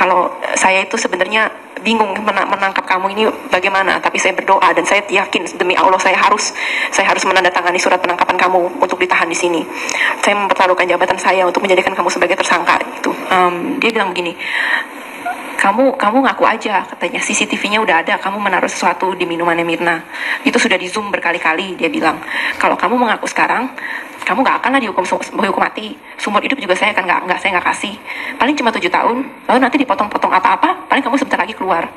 kalau saya itu sebenarnya bingung menangkap kamu ini bagaimana, tapi saya berdoa dan saya yakin demi Allah saya harus menandatangani surat penangkapan kamu untuk ditahan di sini. Saya mempertaruhkan jabatan saya untuk menjadikan kamu sebagai tersangka itu. Dia bilang begini, kamu ngaku aja, katanya CCTV-nya udah ada, kamu menaruh sesuatu di minumannya Mirna, itu sudah di zoom berkali-kali. Dia bilang kalau kamu mengaku sekarang, kamu nggak akan lah dihukum mati, seumur hidup juga saya nggak kasih, paling cuma 7 tahun, lalu nanti dipotong-potong apa-apa, paling kamu sebentar lagi keluar.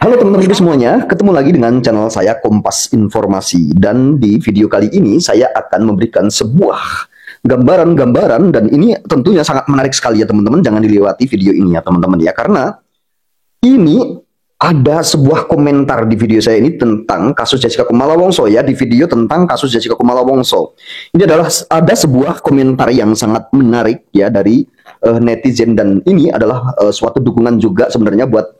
Halo teman-teman semuanya, ketemu lagi dengan channel saya Kompas Informasi, dan di video kali ini saya akan memberikan sebuah gambaran dan ini tentunya sangat menarik sekali ya teman-teman, jangan dilewati video ini ya teman-teman ya, karena ini ada sebuah komentar di video saya ini tentang kasus Jessica Kumala Wongso ya, di video tentang kasus Jessica Kumala Wongso. Ini adalah ada sebuah komentar yang sangat menarik ya dari netizen, dan ini adalah suatu dukungan juga sebenarnya buat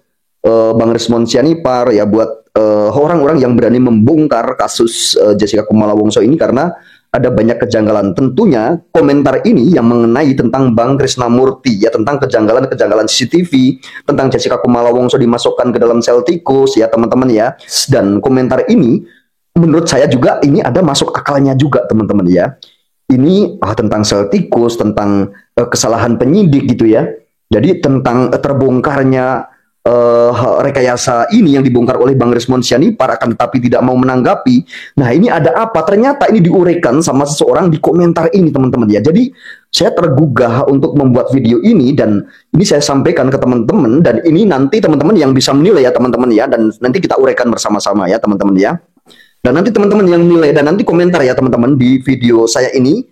Bang Resmond Sianipar ya, buat orang-orang yang berani membongkar kasus Jessica Kumala Wongso ini, karena ada banyak kejanggalan. Tentunya komentar ini yang mengenai tentang Bang Krisnamurti ya, tentang kejanggalan CCTV, tentang Jessica Kumala Wongso dimasukkan ke dalam sel tikus ya teman-teman ya. Dan komentar ini menurut saya juga ini ada masuk akalnya juga teman-teman ya. Ini tentang sel tikus, tentang kesalahan penyidik gitu ya. Jadi tentang terbongkarnya rekayasa ini yang dibongkar oleh Bang Resmond Sianipar, akan tetapi tidak mau menanggapi. Nah ini ada apa? Ternyata ini diuraikan sama seseorang di komentar ini teman-teman ya. Jadi saya tergugah untuk membuat video ini, dan ini saya sampaikan ke teman-teman, dan ini nanti teman-teman yang bisa menilai ya teman-teman ya, dan nanti kita uraikan bersama-sama ya teman-teman ya. Dan nanti teman-teman yang nilai dan nanti komentar ya teman-teman di video saya ini,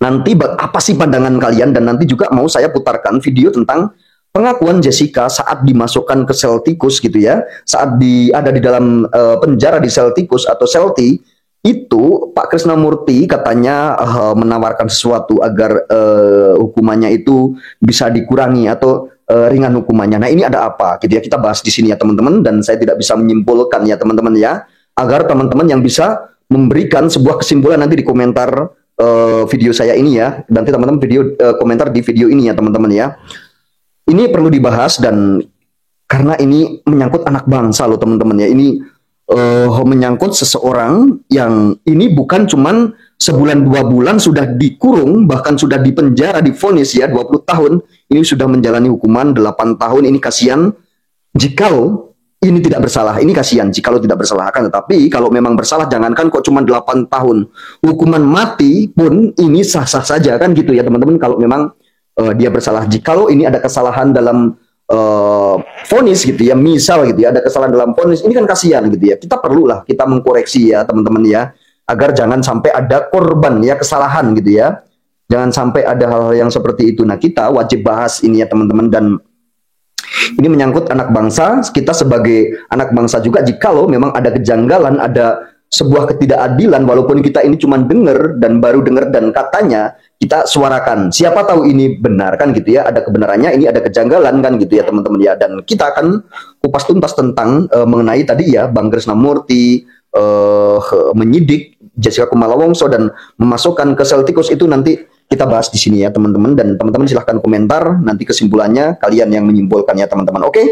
nanti apa sih pandangan kalian, dan nanti juga mau saya putarkan video tentang pengakuan Jessica saat dimasukkan ke sel tikus gitu ya, saat ada di dalam penjara di sel tikus atau sel T, itu Pak Krisnamurti katanya menawarkan sesuatu agar hukumannya itu bisa dikurangi atau ringan hukumannya. Nah ini ada apa gitu ya, kita bahas di sini ya teman-teman, dan saya tidak bisa menyimpulkan ya teman-teman ya, agar teman-teman yang bisa memberikan sebuah kesimpulan nanti di komentar video saya ini ya, nanti teman-teman komentar di video ini ya teman-teman ya. Ini perlu dibahas, dan karena ini menyangkut anak bangsa loh teman-teman ya. Ini menyangkut seseorang yang ini bukan cuman sebulan 2 bulan sudah dikurung, bahkan sudah dipenjara, divonis ya 20 tahun. Ini sudah menjalani hukuman 8 tahun. Ini kasihan jikalau ini tidak bersalah. Ini kasihan jikalau tidak bersalah, kan tetapi kalau memang bersalah, jangankan kok cuma 8 tahun. Hukuman mati pun ini sah-sah saja kan gitu ya teman-teman, kalau memang dia bersalah. Jikalau ini ada kesalahan dalam vonis gitu ya, misal gitu ya, ada kesalahan dalam vonis, ini kan kasihan gitu ya. Kita perlulah kita mengkoreksi ya teman-teman ya, agar jangan sampai ada korban ya kesalahan gitu ya. Jangan sampai ada hal-hal yang seperti itu. Nah kita wajib bahas ini ya teman-teman, dan ini menyangkut anak bangsa. Kita sebagai anak bangsa juga, jikalau memang ada kejanggalan, ada sebuah ketidakadilan, walaupun kita ini cuma dengar dan baru dengar dan katanya, kita suarakan. Siapa tahu ini benar kan gitu ya, ada kebenarannya, ini ada kejanggalan kan gitu ya teman-teman ya. Dan kita akan kupas tuntas tentang mengenai tadi ya, Bang Krisnamurti menyidik Jessica Kumala Wongso dan memasukkan ke sel tikus, itu nanti kita bahas di sini ya teman-teman. Dan teman-teman silahkan komentar nanti kesimpulannya, kalian yang menyimpulkan ya teman-teman. Oke,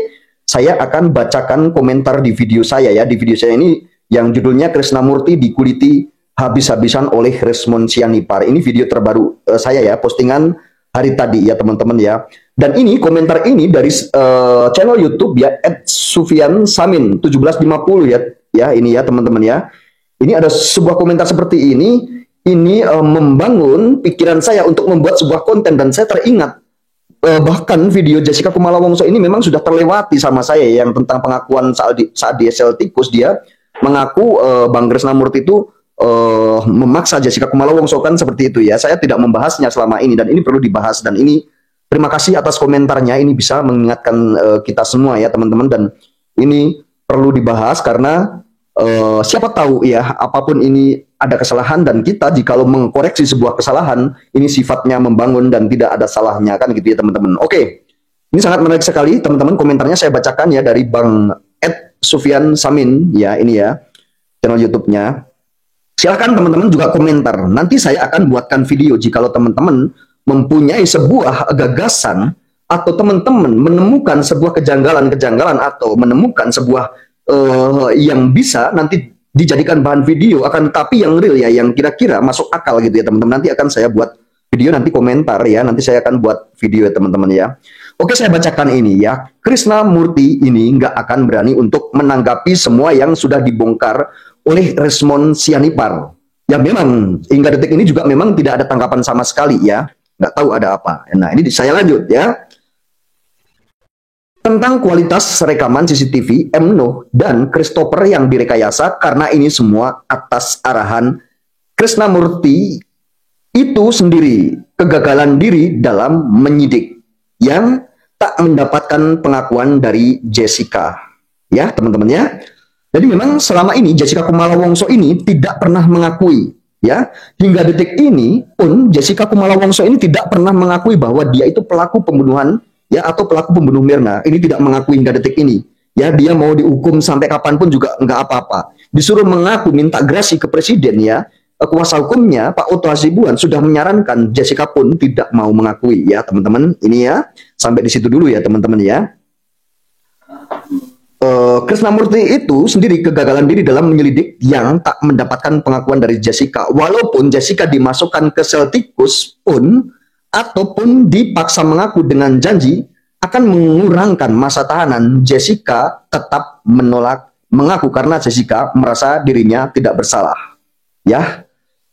saya akan bacakan komentar di video saya ya. Di video saya ini yang judulnya Krisnamurti dikuliti habis-habisan oleh Resmond Sianipar. Ini video terbaru saya ya, postingan hari tadi ya teman-teman ya. Dan ini komentar ini dari channel YouTube ya, @Sufian Samin 1750 ya. Ya ini ya teman-teman ya. Ini ada sebuah komentar seperti ini. Ini membangun pikiran saya untuk membuat sebuah konten, dan saya teringat bahkan video Jessica Kumala Wongso ini memang sudah terlewati sama saya, yang tentang pengakuan saat di sel tikus. Dia mengaku Bang Krisnamurti itu memaksa Jessica Kumala Wongso kan seperti itu ya. Saya tidak membahasnya selama ini, dan ini perlu dibahas, dan ini terima kasih atas komentarnya. Ini bisa mengingatkan kita semua ya teman-teman, dan ini perlu dibahas karena siapa tahu ya, apapun ini ada kesalahan, dan kita jikalau mengkoreksi sebuah kesalahan, ini sifatnya membangun dan tidak ada salahnya kan gitu ya teman-teman. Oke, ini sangat menarik sekali teman-teman, komentarnya saya bacakan ya dari Bang Sufian Samin ya, ini ya channel YouTube-nya. Silahkan teman-teman juga komentar. Nanti saya akan buatkan video jikalau teman-teman mempunyai sebuah gagasan atau teman-teman menemukan sebuah kejanggalan-kejanggalan atau menemukan sebuah yang bisa nanti dijadikan bahan video, akan tapi yang real ya, yang kira-kira masuk akal gitu ya teman-teman, nanti akan saya buat video, nanti komentar ya, nanti saya akan buat video ya teman-teman ya. Oke, saya bacakan ini ya. Krisnamurti ini nggak akan berani untuk menanggapi semua yang sudah dibongkar oleh Resmond Sianipar. Ya memang hingga detik ini juga memang tidak ada tanggapan sama sekali ya. Nggak tahu ada apa. Nah ini saya lanjut ya. Tentang kualitas rekaman CCTV M. dan Christopher yang direkayasa, karena ini semua atas arahan Krisnamurti itu sendiri, kegagalan diri dalam menyidik yang tak mendapatkan pengakuan dari Jessica. Ya teman-teman ya. Jadi memang selama ini Jessica Kumala Wongso ini tidak pernah mengakui ya. Hingga detik ini pun Jessica Kumala Wongso ini tidak pernah mengakui bahwa dia itu pelaku pembunuhan ya, atau pelaku pembunuh Mirna. Ini tidak mengakui hingga detik ini. Ya, dia mau dihukum sampai kapanpun juga enggak apa-apa. Disuruh mengaku, minta grasi ke presiden ya. Kuasa hukumnya Pak Otto Hasibuan sudah menyarankan, Jessica pun tidak mau mengakui ya, teman-teman. Ini ya, sampai di situ dulu ya, teman-teman ya. Krisnamurti itu sendiri kegagalan diri dalam menyelidik yang tak mendapatkan pengakuan dari Jessica. Walaupun Jessica dimasukkan ke sel tikus pun, ataupun dipaksa mengaku dengan janji akan mengurangkan masa tahanan, Jessica tetap menolak mengaku karena Jessica merasa dirinya tidak bersalah. Ya,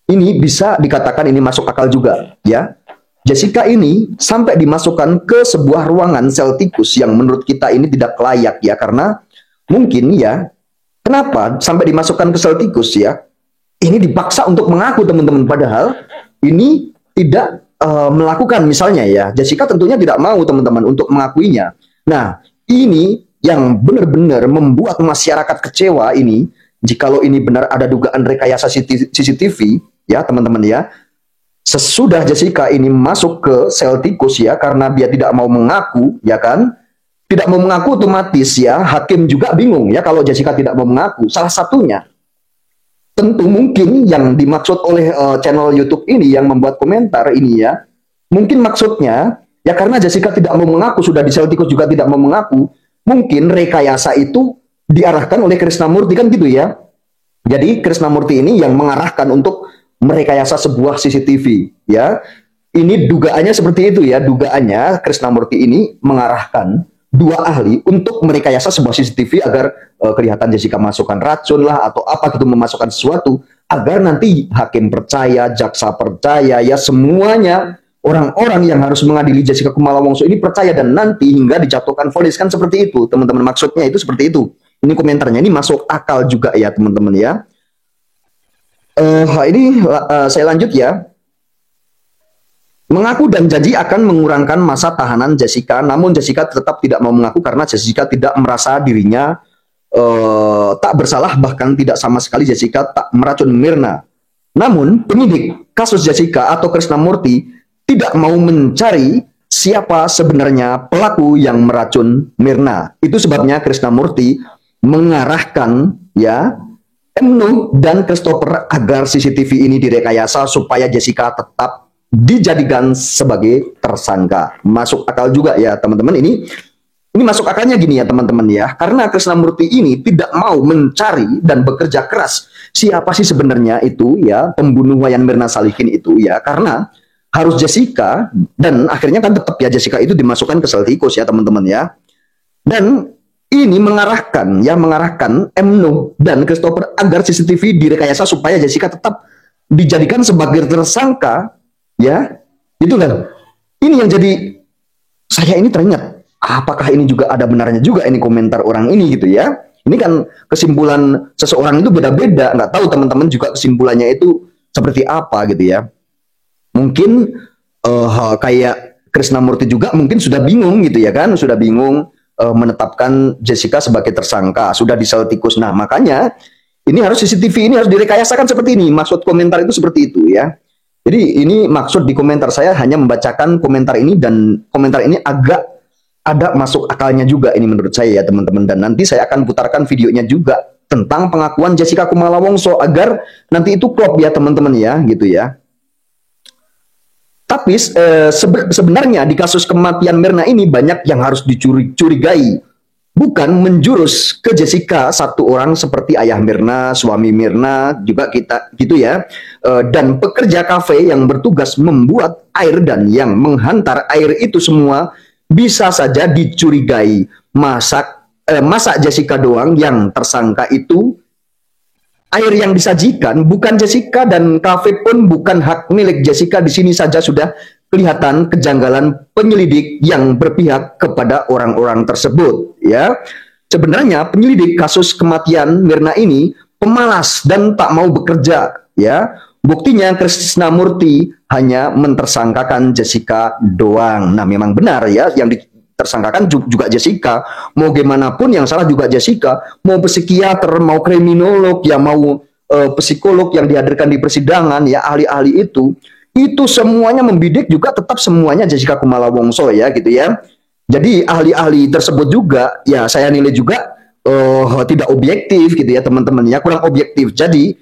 ini bisa dikatakan ini masuk akal juga. Ya, Jessica ini sampai dimasukkan ke sebuah ruangan sel tikus yang menurut kita ini tidak layak ya, karena mungkin ya, kenapa sampai dimasukkan ke sel tikus ya? Ini dipaksa untuk mengaku teman-teman, padahal ini tidak melakukan misalnya ya. Jessica tentunya tidak mau teman-teman untuk mengakuinya. Nah, ini yang benar-benar membuat masyarakat kecewa ini. Jikalau ini benar ada dugaan rekayasa CCTV ya teman-teman ya. Sesudah Jessica ini masuk ke sel tikus ya, karena dia tidak mau mengaku ya kan. Tidak mau mengaku otomatis ya, hakim juga bingung ya kalau Jessica tidak mau mengaku. Salah satunya tentu mungkin yang dimaksud oleh channel YouTube ini yang membuat komentar ini ya, mungkin maksudnya ya karena Jessica tidak mau mengaku, sudah di sel tikus juga tidak mau mengaku, mungkin rekayasa itu diarahkan oleh Krisnamurti kan gitu ya. Jadi Krisnamurti ini yang mengarahkan untuk merekayasa sebuah CCTV ya. Ini dugaannya seperti itu ya, dugaannya Krisnamurti ini mengarahkan dua ahli untuk merekayasa sebuah CCTV agar kelihatan Jessica masukkan racun lah atau apa gitu, memasukkan sesuatu agar nanti hakim percaya, jaksa percaya ya, semuanya orang-orang yang harus mengadili Jessica Kumala Wongso ini percaya dan nanti hingga dijatuhkan vonis, kan seperti itu teman-teman, maksudnya itu seperti itu. Ini komentarnya ini masuk akal juga ya teman-teman ya. Ini saya lanjut ya. Mengaku dan janji akan mengurangkan masa tahanan Jessica, namun Jessica tetap tidak mau mengaku karena Jessica tidak merasa dirinya tak bersalah, bahkan tidak sama sekali Jessica tak meracun Mirna. Namun penyidik kasus Jessica atau Krisnamurti tidak mau mencari siapa sebenarnya pelaku yang meracun Mirna. Itu sebabnya Krisnamurti mengarahkan ya M. dan Christopher agar CCTV ini direkayasa supaya Jessica tetap dijadikan sebagai tersangka. Masuk akal juga ya teman-teman. Ini masuk akalnya gini ya teman-teman ya, karena Krisnamurti ini tidak mau mencari dan bekerja keras siapa sih sebenarnya itu ya pembunuh Wayan Mirna Salihin itu ya, karena harus Jessica, dan akhirnya kan tetap ya Jessica itu dimasukkan ke sel tikus ya teman-teman ya. Dan ini mengarahkan M. dan Christopher agar CCTV direkayasa supaya Jessica tetap dijadikan sebagai tersangka. Ya, itu kan. Ini yang jadi saya ini teringat, apakah ini juga ada benarnya juga ini komentar orang ini gitu ya. Ini kan kesimpulan seseorang itu beda-beda, nggak tahu teman-teman juga kesimpulannya itu seperti apa gitu ya. Mungkin kayak Krisnamurti juga mungkin sudah bingung gitu ya kan, sudah bingung menetapkan Jessica sebagai tersangka, sudah di sel tikus. Nah, makanya ini harus CCTV ini harus direkayasakan seperti ini. Maksud komentar itu seperti itu ya. Jadi ini maksud di komentar saya hanya membacakan komentar ini, dan komentar ini agak ada masuk akalnya juga ini menurut saya ya teman-teman. Dan nanti saya akan putarkan videonya juga tentang pengakuan Jessica Kumala Wongso agar nanti itu klop ya teman-teman ya gitu ya. Tapi sebenarnya di kasus kematian Mirna ini banyak yang harus dicurigai, bukan menjurus ke Jessica, satu orang seperti ayah Mirna, suami Mirna juga kita gitu ya, dan pekerja kafe yang bertugas membuat air dan yang menghantar air itu semua bisa saja dicurigai. Masa Jessica doang yang tersangka itu? Air yang disajikan bukan Jessica dan kafe pun bukan hak milik Jessica. Di sini saja sudah kelihatan kejanggalan penyelidik yang berpihak kepada orang-orang tersebut. Ya, sebenarnya penyelidik kasus kematian Mirna ini pemalas dan tak mau bekerja. Ya, buktinya Krisnamurti hanya mentersangkakan Jessica doang. Nah, memang benar ya yang tersangkakan juga Jessica. Mau gimana pun yang salah juga Jessica. Mau psikiater, mau kriminolog, ya mau psikolog yang dihadirkan di persidangan, ya ahli-ahli itu semuanya membidik juga tetap semuanya Jessica Kumala Wongso ya gitu ya. Jadi ahli-ahli tersebut juga ya saya nilai juga tidak objektif gitu ya teman-teman ya, kurang objektif. Jadi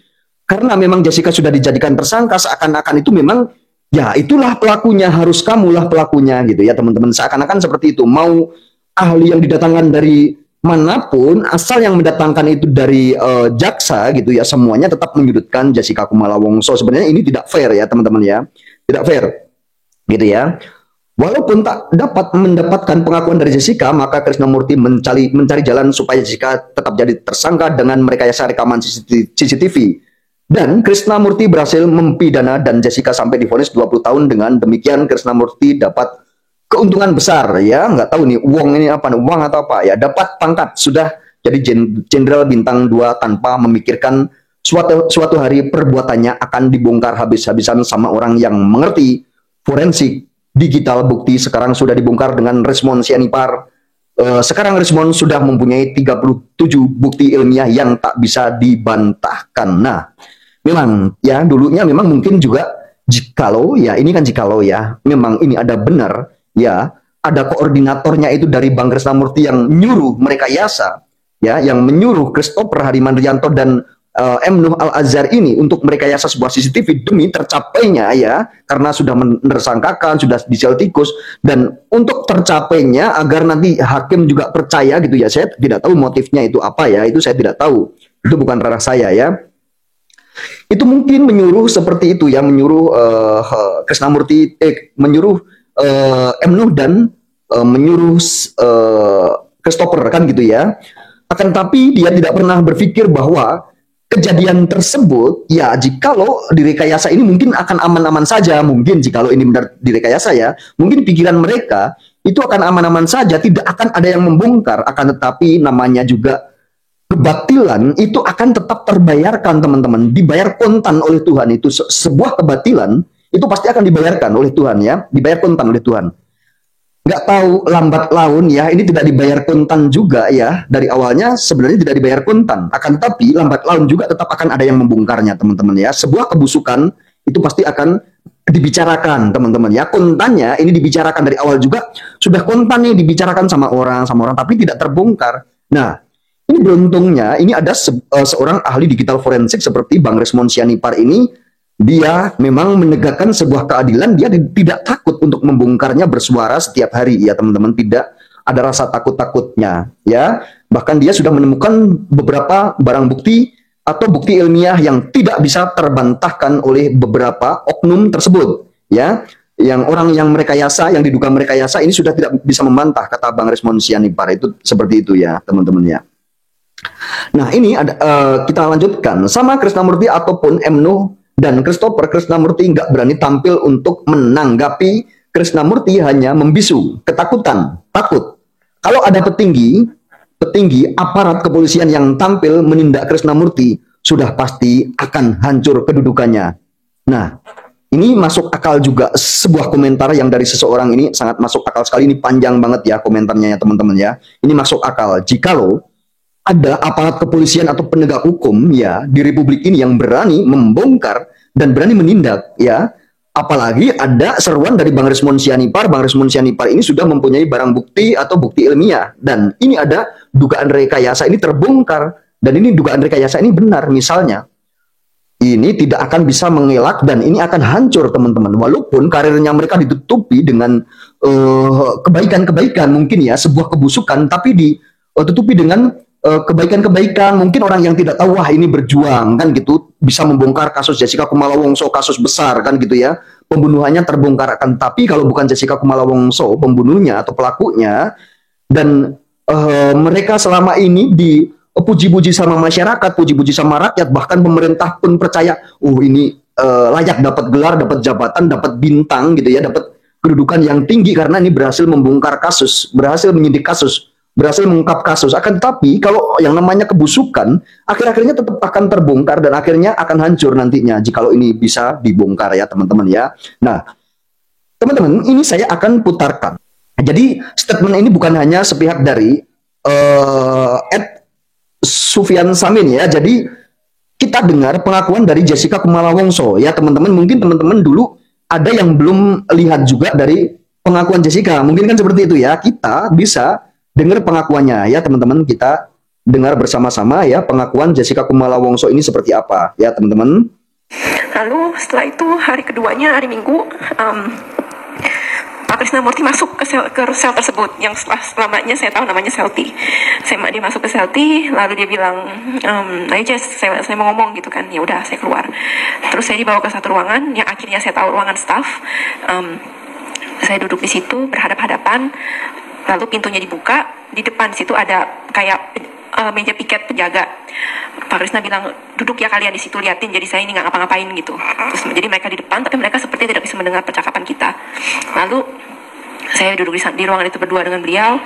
karena memang Jessica sudah dijadikan tersangka, seakan-akan itu memang ya itulah pelakunya, harus kamulah pelakunya gitu ya teman-teman. Seakan-akan seperti itu. Mau ahli yang didatangkan dari manapun, asal yang mendatangkan itu dari jaksa gitu ya, semuanya tetap menyudutkan Jessica Kumala Wongso. Sebenarnya ini tidak fair ya teman-teman ya, tidak fair gitu ya. Walaupun tak dapat mendapatkan pengakuan dari Jessica, maka Krisnamurti mencari jalan supaya Jessica tetap jadi tersangka dengan merekayasa rekaman CCTV. Dan Krisnamurti berhasil mempidana dan Jessica sampai divonis 20 tahun. Dengan demikian Krisnamurti dapat keuntungan besar ya, nggak tahu nih uang ini apa, uang atau apa ya, dapat pangkat, sudah jadi jenderal bintang 2 tanpa memikirkan suatu hari perbuatannya akan dibongkar habis-habisan sama orang yang mengerti forensik digital. Bukti sekarang sudah dibongkar dengan Resmond Sianipar. Sekarang Resmond sudah mempunyai 37 bukti ilmiah yang tak bisa dibantahkan. Nah, memang ya dulunya memang mungkin juga jikalau ya, ini kan jikalau ya, memang ini ada benar ya, ada koordinatornya itu dari Bang Krisnamurti yang nyuruh mereka yasa ya, yang menyuruh Christopher Hadimanrianto dan M. Nuh Al-Azhar ini untuk merekayasa sebuah CCTV demi tercapainya ya, karena sudah menersangkakan, sudah disel tikus, dan untuk tercapainya agar nanti hakim juga percaya gitu ya, saya tidak tahu motifnya itu apa ya, itu saya tidak tahu, itu bukan ranah saya ya. Itu mungkin menyuruh seperti itu ya, menyuruh Krisnamurti, menyuruh M. Nuh dan menyuruh Christopher kan gitu ya. Akan tapi dia tidak pernah berpikir bahwa kejadian tersebut ya, jikalau direkayasa ini mungkin akan aman-aman saja, mungkin jikalau ini benar direkayasa ya, mungkin pikiran mereka itu akan aman-aman saja, tidak akan ada yang membongkar. Akan tetapi namanya juga kebatilan itu akan tetap terbayarkan teman-teman, dibayar kontan oleh Tuhan. Itu sebuah kebatilan itu pasti akan dibayarkan oleh Tuhan ya, dibayar kontan oleh Tuhan. Nggak tahu lambat laun ya, ini tidak dibayar kontan juga ya, dari awalnya sebenarnya tidak dibayar kontan, akan tapi lambat laun juga tetap akan ada yang membongkarnya teman-teman ya. Sebuah kebusukan itu pasti akan dibicarakan teman-teman ya, kontannya ini dibicarakan dari awal juga, sudah kontan nih dibicarakan sama orang tapi tidak terbongkar. Nah, ini beruntungnya ini ada seorang ahli digital forensik seperti Bang Resmond Sianipar ini. Dia memang menegakkan sebuah keadilan, dia tidak takut untuk membongkarnya, bersuara setiap hari ya teman-teman, tidak ada rasa takut-takutnya ya. Bahkan dia sudah menemukan beberapa barang bukti atau bukti ilmiah yang tidak bisa terbantahkan oleh beberapa oknum tersebut ya. Yang orang yang merekayasa, yang diduga merekayasa ini sudah tidak bisa membantah, kata Bang Resmond Sianipar itu seperti itu ya teman-teman ya. Nah ini ada, kita lanjutkan sama Krisnamurti ataupun M. Nuh dan Christopher. Krisnamurti nggak berani tampil untuk menanggapi. Krisnamurti hanya membisu, ketakutan, takut. Kalau ada petinggi aparat kepolisian yang tampil menindak Krisnamurti, sudah pasti akan hancur kedudukannya. Nah, ini masuk akal juga, sebuah komentar yang dari seseorang ini sangat masuk akal sekali. Ini panjang banget ya komentarnya ya teman-teman ya. Ini masuk akal. Jikalau ada aparat kepolisian atau penegak hukum ya di Republik ini yang berani membongkar dan berani menindak ya, apalagi ada seruan dari Bang Resmond Sianipar. Bang Resmond Sianipar ini sudah mempunyai barang bukti atau bukti ilmiah, dan ini ada dugaan rekayasa ini terbongkar, dan ini dugaan rekayasa ini benar. Misalnya ini tidak akan bisa mengelak dan ini akan hancur teman-teman. Walaupun karirnya mereka ditutupi dengan kebaikan-kebaikan mungkin ya, sebuah kebusukan, tapi ditutupi dengan kebaikan-kebaikan. Mungkin orang yang tidak tahu, wah ini berjuang kan gitu, bisa membongkar kasus Jessica Kumala Wongso, kasus besar kan gitu ya. Pembunuhannya terbongkar, akan tapi kalau bukan Jessica Kumala Wongso pembunuhnya atau pelakunya, dan mereka selama ini puji-puji sama masyarakat, puji-puji sama rakyat, bahkan pemerintah pun percaya, ini layak dapat gelar, dapat jabatan, dapat bintang gitu ya, dapat kedudukan yang tinggi karena ini berhasil membongkar kasus, berhasil menyidik kasus, berhasil mengungkap kasus. Akan tetapi kalau yang namanya kebusukan, akhir-akhirnya tetap akan terbongkar dan akhirnya akan hancur nantinya jikalau ini bisa dibongkar ya teman-teman ya. Nah, teman-teman, ini saya akan putarkan. Jadi statement ini bukan hanya sepihak dari Sufyan Samin ya. Jadi kita dengar pengakuan dari Jessica Kumala Wongso ya teman-teman. Mungkin teman-teman dulu ada yang belum lihat juga dari pengakuan Jessica. Mungkin kan seperti itu ya. Kita bisa dengar pengakuannya ya teman-teman. Kita dengar bersama-sama ya pengakuan Jessica Kumala Wongso ini seperti apa ya teman-teman. Lalu setelah itu hari keduanya, hari Minggu, Pak Krisnamurti masuk ke sel tersebut yang selamanya saya tahu namanya sel T. Dia masuk ke sel T, lalu dia bilang, ayo Jess, saya mau ngomong gitu kan. Ya udah, saya keluar. Terus saya dibawa ke satu ruangan yang akhirnya saya tahu ruangan staff. Saya duduk di situ berhadap-hadapan, lalu pintunya dibuka. Di depan situ ada kayak meja piket penjaga. Pak Krisna bilang, duduk ya kalian di situ, liatin. Jadi saya ini nggak ngapa-ngapain gitu. Terus jadi mereka di depan, tapi mereka seperti tidak bisa mendengar percakapan kita. Lalu saya duduk di ruangan itu berdua dengan beliau.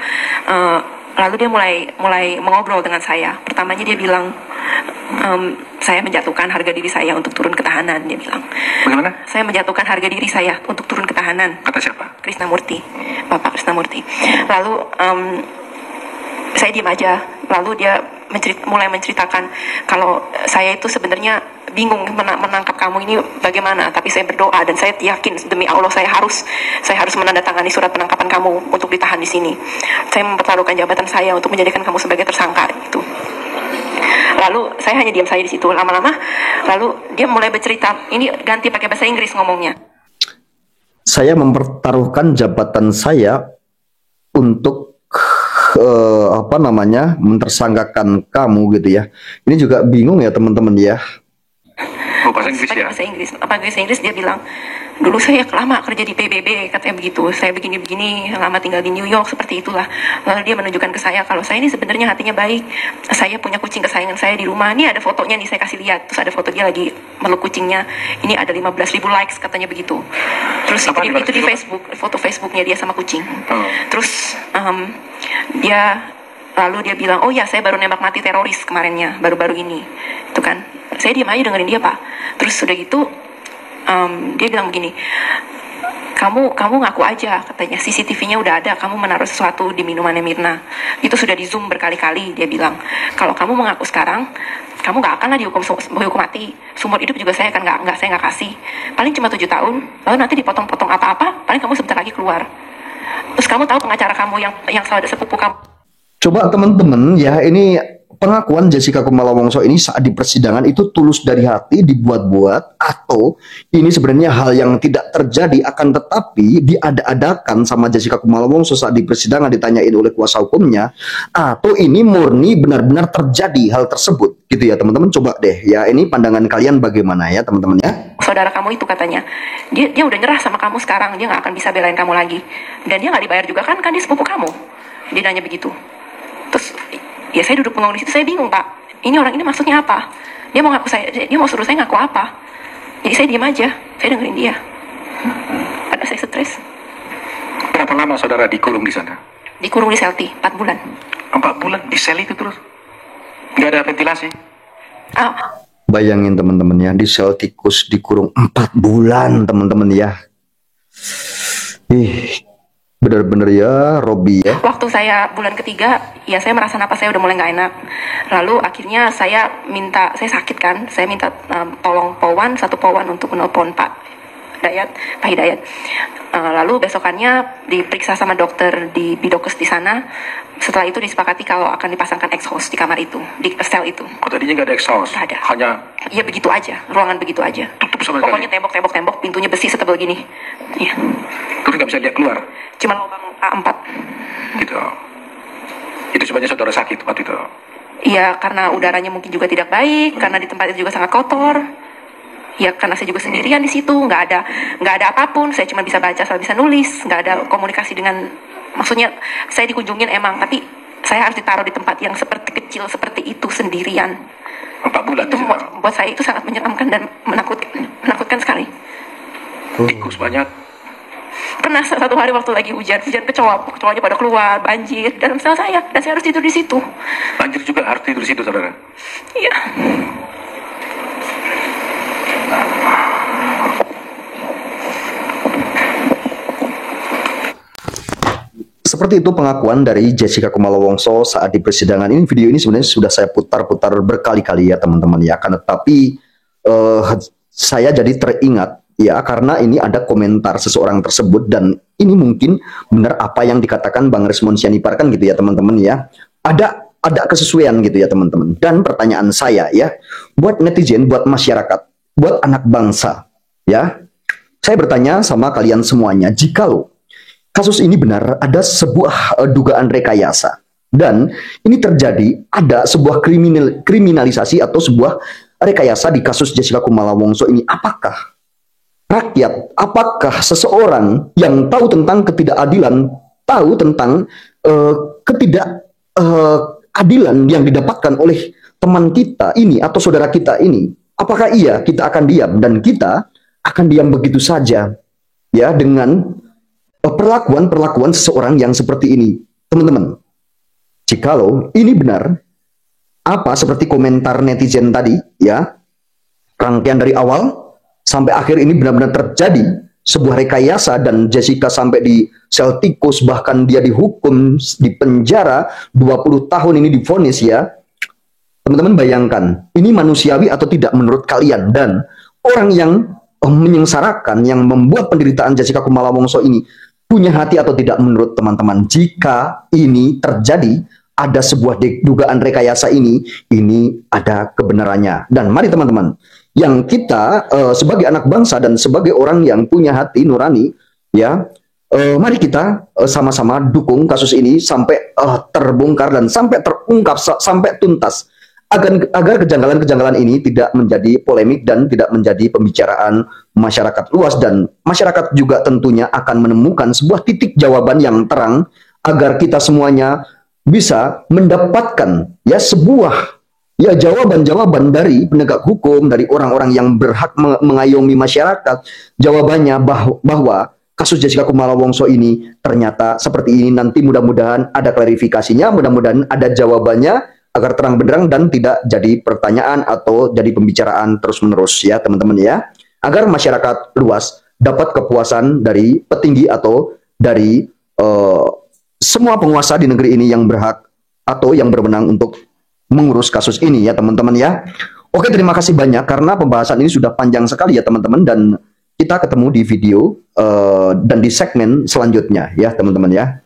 Lalu dia mulai mengobrol dengan saya. Pertamanya dia bilang, saya menjatuhkan harga diri saya untuk turun ke tahanan. Dia bilang, bagaimana? Saya menjatuhkan harga diri saya untuk turun ke tahanan. Kata siapa? Krisnamurti, Bapak Krisnamurti. Lalu saya diam aja. Lalu dia mulai menceritakan kalau saya itu sebenarnya bingung menangkap kamu ini bagaimana, tapi saya berdoa dan saya yakin demi Allah saya harus menandatangani surat penangkapan kamu untuk ditahan di sini. Saya mempertaruhkan jabatan saya untuk menjadikan kamu sebagai tersangka itu. Lalu saya hanya diam saja di situ. Lama-lama lalu dia mulai bercerita, ini ganti pakai bahasa Inggris ngomongnya. Saya mempertaruhkan jabatan saya untuk mentersangkakan kamu gitu ya. Ini juga bingung ya teman-teman ya. Bahasa Inggris ya? Bahasa Inggris dia bilang, dulu saya lama kerja di PBB, katanya begitu. Saya begini-begini, lama tinggal di New York, seperti itulah. Lalu dia menunjukkan ke saya kalau saya ini sebenarnya hatinya baik. Saya punya kucing kesayangan saya di rumah. Ini ada fotonya nih, saya kasih lihat. Terus ada foto dia lagi meluk kucingnya. Ini ada 15.000 likes, katanya begitu. Terus itu di Facebook, foto Facebooknya dia sama kucing. Terus lalu dia bilang, oh ya saya baru nembak mati teroris kemarinnya, baru-baru ini. Itu kan. Saya diam aja dengerin dia, Pak. Terus sudah gitu, dia bilang begini, kamu ngaku aja, katanya CCTV-nya udah ada, kamu menaruh sesuatu di minumannya Mirna. Itu sudah di zoom berkali-kali. Dia bilang, kalau kamu mengaku sekarang, kamu nggak akan lah dihukum mati. Sumber hidup juga saya nggak kasih. Paling cuma 7 tahun, lalu nanti dipotong-potong apa-apa, paling kamu sebentar lagi keluar. Terus kamu tahu pengacara kamu yang saudara sepupu kamu. Coba teman-teman ya, ini pengakuan Jessica Kumala Wongso ini saat di persidangan itu tulus dari hati, dibuat-buat, atau ini sebenarnya hal yang tidak terjadi akan tetapi diada-adakan sama Jessica Kumala Wongso saat di persidangan ditanyain oleh kuasa hukumnya, atau ini murni benar-benar terjadi hal tersebut gitu ya teman-teman. Coba deh ya, ini pandangan kalian bagaimana ya teman-teman ya. Saudara kamu itu katanya dia udah nyerah sama kamu sekarang, dia nggak akan bisa belain kamu lagi, dan dia nggak dibayar juga kan dia sepupu kamu. Dia nanya begitu. Terus ya saya duduk bengong di situ, saya bingung, Pak. Ini orang ini maksudnya apa? Dia mau suruh saya ngaku apa? Jadi saya diam aja, saya dengerin dia. Padahal saya stres. Berapa lama saudara dikurung di sana? Dikurung di sel T, 4 bulan. 4 bulan di sel itu terus? Nggak ada ventilasi? Bayangin teman-teman ya, di sel tikus dikurung 4 bulan teman-teman ya. Bener-bener ya, Robi ya. Waktu saya bulan ketiga, ya saya merasa napas saya udah mulai nggak enak. Lalu akhirnya saya sakit kan, saya minta tolong satu Pawan untuk menelpon Pak Pak Hidayat. Lalu besokannya diperiksa sama dokter di bidokes di sana. Setelah itu disepakati kalau akan dipasangkan exhaust di kamar itu, di sel itu. Oh, tadinya nggak ada exhaust? Nggak ada. Hanya Iya begitu aja, ruangan begitu aja. tutup sama Pokoknya sekali? tembok, pintunya besi setebal gini. Iya. Terus nggak bisa lihat keluar? Cuma lubang A4. Gitu. Itu sebabnya saudara sakit waktu itu? Iya, karena udaranya mungkin juga tidak baik, karena di tempat itu juga sangat kotor. Ya, karena saya juga sendirian di situ, nggak ada apapun. Saya cuma bisa baca, saya bisa nulis, nggak ada komunikasi dengan, maksudnya saya dikunjungin emang, tapi saya harus ditaruh di tempat yang seperti kecil seperti itu sendirian. 4 bulan Itu di situ? buat saya itu sangat menyeramkan dan menakutkan sekali. Tikus banyak? Pernah satu hari waktu lagi hujan kecoanya pada keluar, banjir dalam sel saya, dan saya harus tidur di situ. Banjir juga harus tidur di situ, saudara? Iya. Seperti itu pengakuan dari Jessica Kumala Wongso saat di persidangan ini. Video ini sebenarnya sudah saya putar-putar berkali-kali ya teman-teman ya. Karena tapi saya jadi teringat ya karena ini ada komentar seseorang tersebut dan ini mungkin benar apa yang dikatakan Bang Resmond Sianipar kan gitu ya teman-teman ya. Ada kesesuaian gitu ya teman-teman. Dan pertanyaan saya ya, buat netizen, buat masyarakat, buat anak bangsa ya. Saya bertanya sama kalian semuanya, jikalau kasus ini benar ada sebuah dugaan rekayasa dan ini terjadi ada sebuah kriminalisasi atau sebuah rekayasa di kasus Jessica Kumala Wongso ini, apakah rakyat, apakah seseorang yang tahu tentang ketidakadilan, tahu tentang ketidakadilan yang didapatkan oleh teman kita ini atau saudara kita ini, apakah iya kita akan diam dan kita akan diam begitu saja ya dengan perlakuan seseorang yang seperti ini, teman-teman? Jikalau ini benar, apa seperti komentar netizen tadi, ya, rangkaian dari awal sampai akhir ini benar-benar terjadi sebuah rekayasa dan Jessica sampai di sel tikus, bahkan dia dihukum di penjara 20 tahun ini divonis ya. Teman-teman bayangkan, ini manusiawi atau tidak menurut kalian? Dan orang yang menyengsarakan, yang membuat penderitaan Jessica Kumala Wongso ini punya hati atau tidak menurut teman-teman? Jika ini terjadi, ada sebuah dugaan rekayasa ini ada kebenarannya. Dan mari teman-teman, yang kita sebagai anak bangsa dan sebagai orang yang punya hati nurani, ya, mari kita sama-sama dukung kasus ini sampai terbongkar dan sampai terungkap, sampai tuntas. Agar kejanggalan-kejanggalan ini tidak menjadi polemik dan tidak menjadi pembicaraan masyarakat luas, dan masyarakat juga tentunya akan menemukan sebuah titik jawaban yang terang agar kita semuanya bisa mendapatkan ya sebuah ya jawaban-jawaban dari penegak hukum, dari orang-orang yang berhak mengayomi masyarakat. Jawabannya bahwa kasus Jessica Kumala Wongso ini ternyata seperti ini. Nanti mudah-mudahan ada klarifikasinya, mudah-mudahan ada jawabannya agar terang benderang dan tidak jadi pertanyaan atau jadi pembicaraan terus-menerus ya teman-teman ya. Agar masyarakat luas dapat kepuasan dari petinggi atau dari semua penguasa di negeri ini yang berhak atau yang berwenang untuk mengurus kasus ini ya teman-teman ya. Oke, terima kasih banyak karena pembahasan ini sudah panjang sekali ya teman-teman, dan kita ketemu di video dan di segmen selanjutnya ya teman-teman ya.